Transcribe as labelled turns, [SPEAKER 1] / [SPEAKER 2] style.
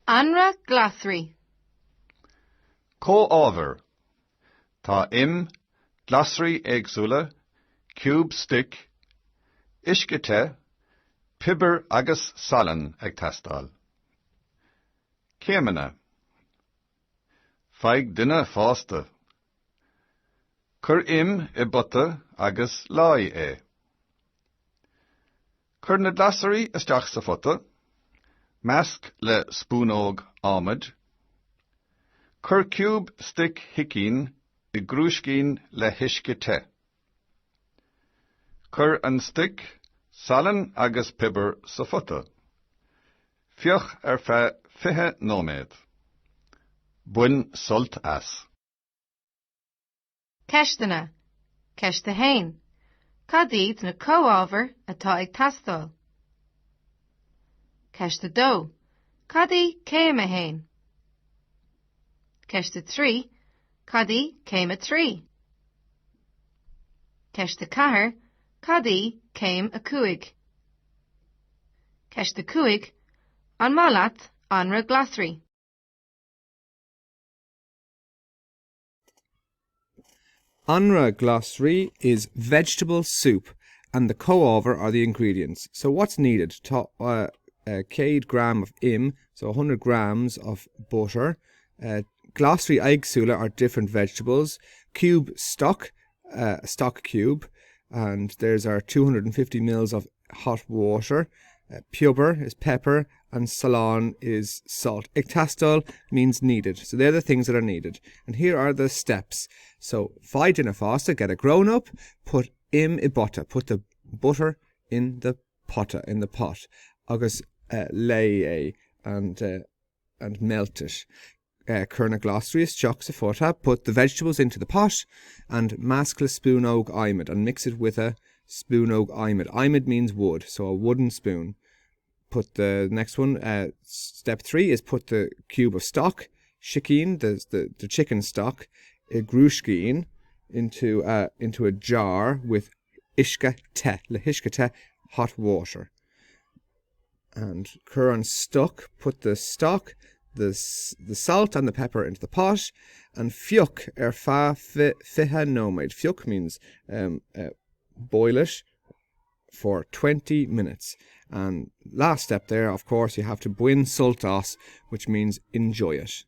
[SPEAKER 1] Anraith Glasraí.
[SPEAKER 2] Có-ábhar. Tá Glasraí éagsúla, cube stick, uisce pibber agus salan ag teastáil. Céimeanna. Feadh duine fásta. Cur I buta agus láí é. Cur na Glasraí isteach sa fota, measc le spúnóg ámid, cur cube stick hicín I grúiscín le huisce te. Cur an stick salan agus pibber sa fota. Fioch feadh 20 nóiméad. Buin sult as.
[SPEAKER 1] Ceistena. Ceiste hain. Cadíd na có-ábhar atá ag teastáil. Ceiste dó. Cadí céime hain. Ceiste trí. Cadí céime trí. Ceiste cathair. Cadí céim a cuaig. Ceiste cuaig. An málaat Anraith Glasraí.
[SPEAKER 3] Anraith Glasraí is vegetable soup, and the co-over are the ingredients. So what's needed? A 100 gram of so 100 grams of butter. Glasraí éagsúla are different vegetables. Cube stock, a stock cube, and there's our 250 mils of hot water. Pubber is pepper, and salan is salt. Ag teastáil means needed. So they're the things that are needed. And here are the steps. So, feadh duine fásta, get a grown up, put I buta, put the butter in the pot, agus lay and melt it. Cur na Glasraí isteach sa fota, put the vegetables into the pot and measc le spúnóg aimid and mix it with a spúnóg aimid. Aimid means wood, so a wooden spoon. Put the next one, step 3 is put the cube of stock, chicken, the chicken stock, grúiscín, into a jar with uisce te, le huisce te, hot water. And cur an stock, put the stock, the salt and the pepper into the pot, and fioch feadh nóiméad. Fioch means boil it for 20 minutes. And last step there, of course, you have to buin sult as, which means enjoy it.